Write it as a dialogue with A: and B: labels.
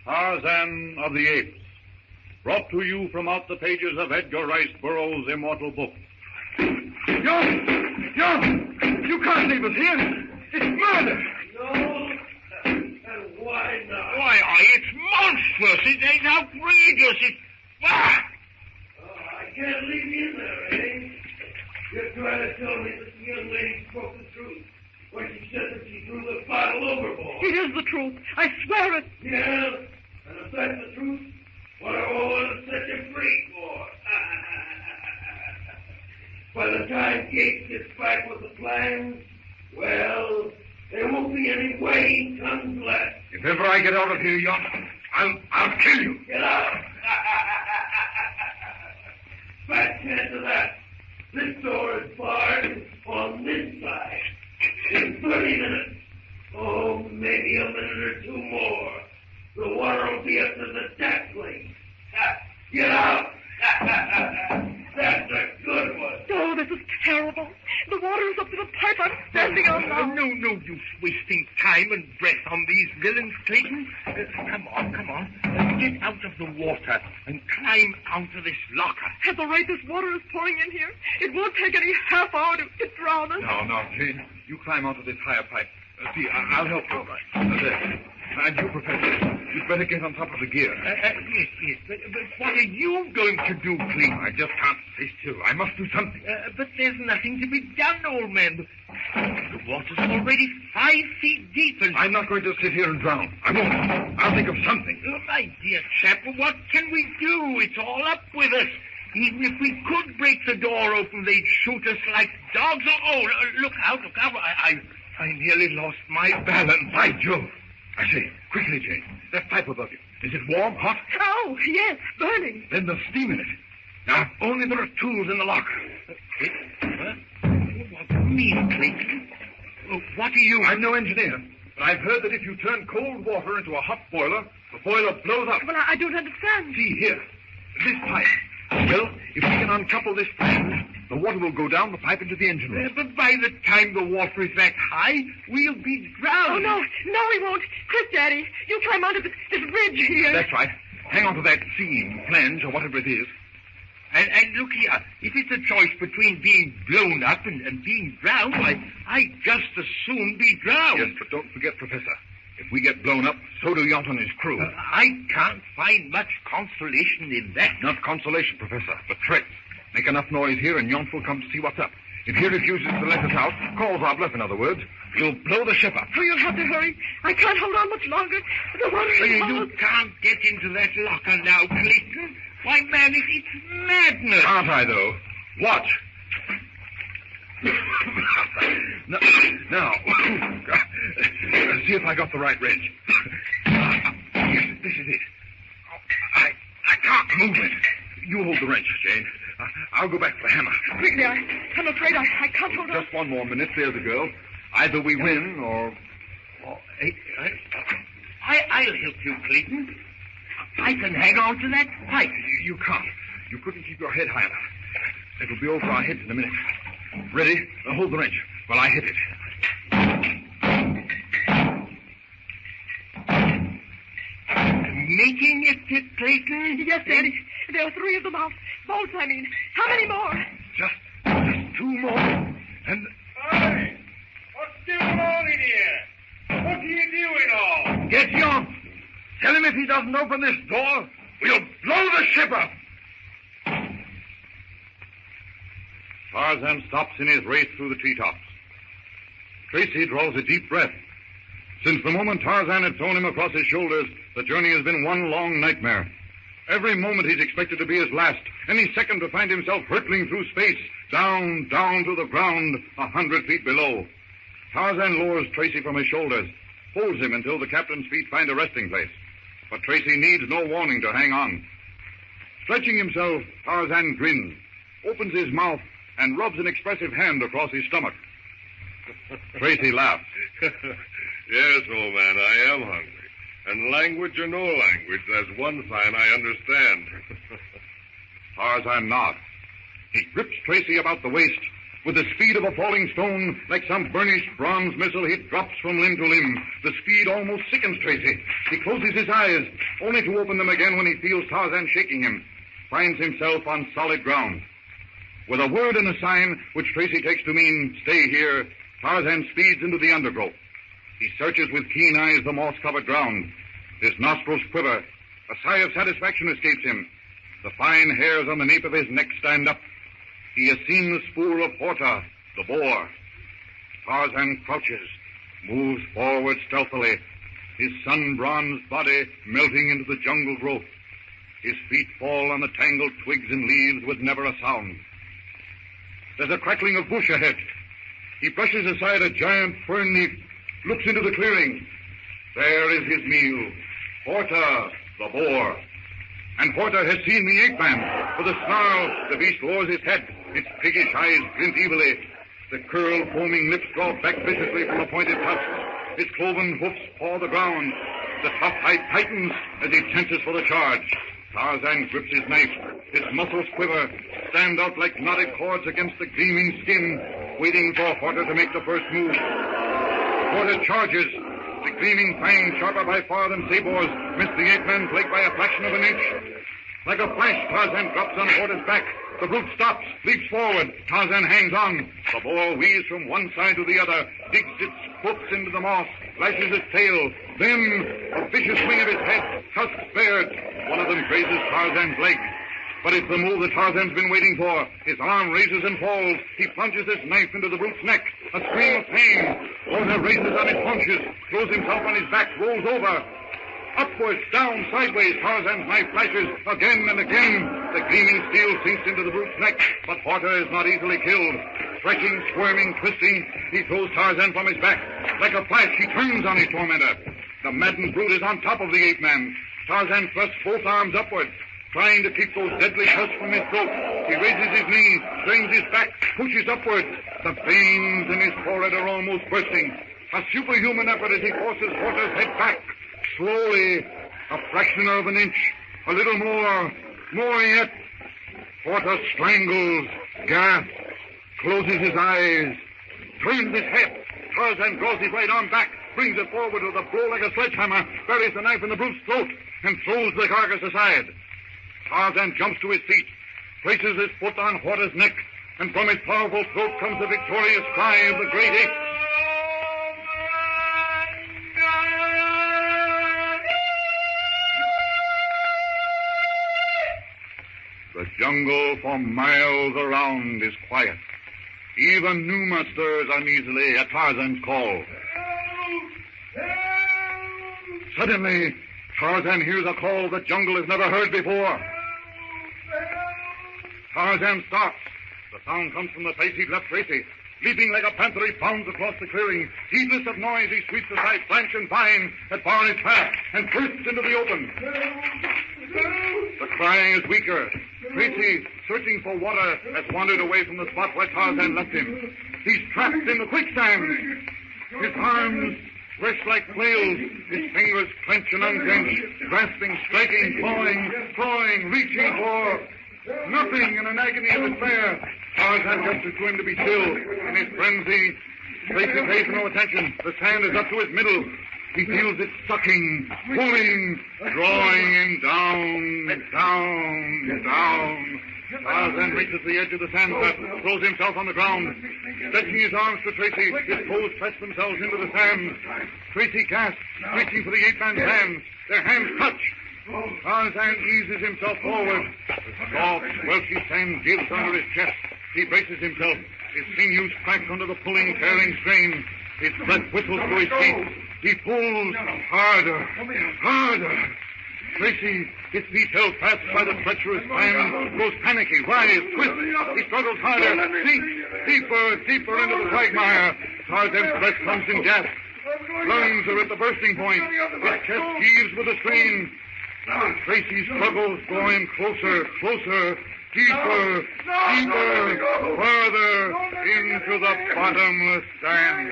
A: Tarzan of the Apes, brought to you from out the pages of Edgar Rice Burroughs' immortal book.
B: John! You can't leave us here! It's murder!
C: No, and why not?
D: Why, it's monstrous. It ain't outrageous. It's... Ah!
C: I can't leave you in there, eh? You're trying to tell me that the young lady spoke the truth when she said that she threw the bottle overboard.
E: It is the truth. I swear it.
C: Yeah? And if that's the truth, what are all of us set you free for? By the time Gates gets back with the plans, well, there won't be any waiting tongues left.
B: If ever I get out of here, I'll kill you.
C: Get out! Fat chance of that. This door is barred on this side. In 30 minutes. Oh, maybe a minute or two more. The water will be up to the deck plate. Get out! That's a good one.
E: Oh, this is terrible. The water is up to the pipe I'm standing on now.
D: No use wasting time and breath on these villains, Clayton. Come on. Get out of the water and climb out of this locker.
E: At the rate this water is pouring in here, it won't take any half hour to drown us.
B: No, Jane. You climb onto this higher pipe. See, I'll help you. There. And you, Professor, you'd better get on top of the gear.
D: Yes. But what are you going to do, Clayton?
B: I just can't stay still. I must do something.
D: But there's nothing to be done, old man. The water's already 5 feet deep and...
B: I'm not going to sit here and drown. I won't. I'll think of something.
D: Oh, my dear chap, what can we do? It's all up with us. Even if we could break the door open, they'd shoot us like dogs. Look out. I nearly lost my balance.
B: By Jove. I say, quickly, Jane. That pipe above you. Is it warm, hot?
E: Oh, yes, burning.
B: Then there's steam in it. Now, if only there are tools in the locker.
D: What do you mean, Clayton? What are you...
B: I'm no engineer, but I've heard that if you turn cold water into a hot boiler, the boiler blows up.
E: Well, I don't understand.
B: See, here. This pipe. Well, if we can uncouple this flange, the water will go down the pipe into the engine room.
D: But by the time the water is that high, we'll be drowned.
E: Oh, no, we won't. Quick, Daddy, you climb onto this ridge here.
B: That's right. Hang on to that seam, flange, or whatever it is.
D: And look here, if it's a choice between being blown up and being drowned, I'd just as soon be drowned.
B: Yes, but don't forget, Professor. If we get blown up, so do Yount and his crew.
D: I can't find much consolation in that.
B: Not consolation, Professor, but threats. Make enough noise here and Yount will come to see what's up. If he refuses to let us out, calls our bluff, in other words, we'll blow the ship up.
E: Oh, you'll have to hurry. I can't hold on much longer. The water is
D: You can't get into that locker now, Clayton. Why, man, it's madness.
B: Can't I, though? Watch. Now, see if I got the right wrench. Yes, this is it. I can't move it. You hold the wrench, Jane. I'll go back for the hammer.
E: Quickly, I'm afraid I can't hold on.
B: Just one more minute. There's the girl. Either we win or...
D: I'll help you, Clayton. I can hang on to that pipe.
B: You can't. You couldn't keep your head high enough. It'll be over our heads in a minute. Ready? Hold the wrench while I hit it.
D: Making it, Clayton?
E: Yes, Daddy. There are 3 of them out. Bolts, I mean. How many more?
B: Just 2 more. And...
C: Hey! What's going on in here? What are you doing all?
B: Get Yount! Tell him if he doesn't open this door, we'll blow the ship up!
A: Tarzan stops in his race through the treetops. Tracy draws a deep breath. Since the moment Tarzan had thrown him across his shoulders, the journey has been one long nightmare. Every moment he's expected to be his last. Any second to find himself hurtling through space, down to the ground, 100 feet below. Tarzan lowers Tracy from his shoulders, holds him until the captain's feet find a resting place. But Tracy needs no warning to hang on. Stretching himself, Tarzan grins, opens his mouth, and rubs an expressive hand across his stomach. Tracy laughs.
F: Yes, old man, I am hungry. And language or no language, there's one sign I understand.
A: Tarzan nods. He grips Tracy about the waist. With the speed of a falling stone, like some burnished bronze missile, he drops from limb to limb. The speed almost sickens Tracy. He closes his eyes, only to open them again when he feels Tarzan shaking him, finds himself on solid ground. With a word and a sign, which Tracy takes to mean, stay here, Tarzan speeds into the undergrowth. He searches with keen eyes the moss-covered ground. His nostrils quiver. A sigh of satisfaction escapes him. The fine hairs on the nape of his neck stand up. He has seen the spoor of Horta, the boar. Tarzan crouches, moves forward stealthily, his sun-bronzed body melting into the jungle growth. His feet fall on the tangled twigs and leaves with never a sound. There's a crackling of bush ahead. He brushes aside a giant fern leaf, looks into the clearing. There is his meal, Horta, the boar. And Horta has seen the ape-man. With a snarl, the beast lowers his head. Its piggish eyes glint evilly. The curled, foaming lips draw back viciously from the pointed tusks. His cloven hoofs paw the ground. The tough hide tightens as he tenses for the charge. Tarzan grips his knife. His muscles quiver, stand out like knotted cords against the gleaming skin, waiting for Horta to make the first move. Horta charges. The gleaming fangs, sharper by far than sabors, miss the ape-man's leg by a fraction of an inch. Like a flash, Tarzan drops on Horta's back. The brute stops, leaps forward. Tarzan hangs on. The boar weaves from one side to the other, digs its hoofs into the moss, lashes its tail. Then, a vicious swing of his head, tusks bared. One of them grazes Tarzan's leg. But it's the move that Tarzan's been waiting for. His arm raises and falls. He plunges his knife into the brute's neck. A scream of pain. Horta raises on his haunches, throws himself on his back, rolls over. Upwards, down, sideways, Tarzan's knife flashes again and again. The gleaming steel sinks into the brute's neck, but Horta is not easily killed. Stretching, squirming, twisting, he throws Tarzan from his back. Like a flash, he turns on his tormentor. The maddened brute is on top of the ape-man. Tarzan thrusts both arms upwards, trying to keep those deadly tusks from his throat. He raises his knee, strains his back, pushes upward. The veins in his forehead are almost bursting. A superhuman effort as he forces Horta's head back. Slowly, a fraction of an inch, a little more yet. Horta strangles, gasps, closes his eyes, turns his head. Tarzan draws his right arm back, brings it forward with a blow like a sledgehammer, buries the knife in the brute's throat, and throws the carcass aside. Tarzan jumps to his feet, places his foot on Horta's neck, and from his powerful throat comes the victorious cry of the great ape. The jungle for miles around is quiet. Even Numa stirs uneasily at Tarzan's call. Suddenly, Tarzan hears a call the jungle has never heard before. Tarzan stops. The sound comes from the place he'd left Tracy. Leaping like a panther, he bounds across the clearing. Heedless of noise, he sweeps aside branch and vine that bar his path and bursts into the open. The crying is weaker. Tracy, searching for water, has wandered away from the spot where Tarzan left him. He's trapped in the quicksand. His arms rest like flails. His fingers clench and unclench, grasping, striking, clawing, reaching for nothing in an agony of despair. Tarzan gestures to him to be still. In his frenzy, Tracy pays no attention. The sand is up to his middle. He feels it sucking, pulling, drawing him down. Tarzan reaches the edge of the sand trap, throws himself on the ground. Stretching his arms to Tracy, his toes press themselves into the sand. Tracy gasps, reaching for the ape-man's hands. Their hands touch. Tarzan eases himself forward. The soft, squelchy sand gives under his chest. He braces himself. His sinews crack under the pulling, tearing strain. His breath whistles through his teeth. He pulls harder. Tracy, his feet held fast by the treacherous sand, grows panicky, writhes, twists. He struggles harder, sinks deeper into the quagmire. Tarzan's breath comes in gasps. Lungs are at the bursting point. His chest heaves with a strain. Tracy struggles, drawing closer, deeper, farther into the bottomless sand.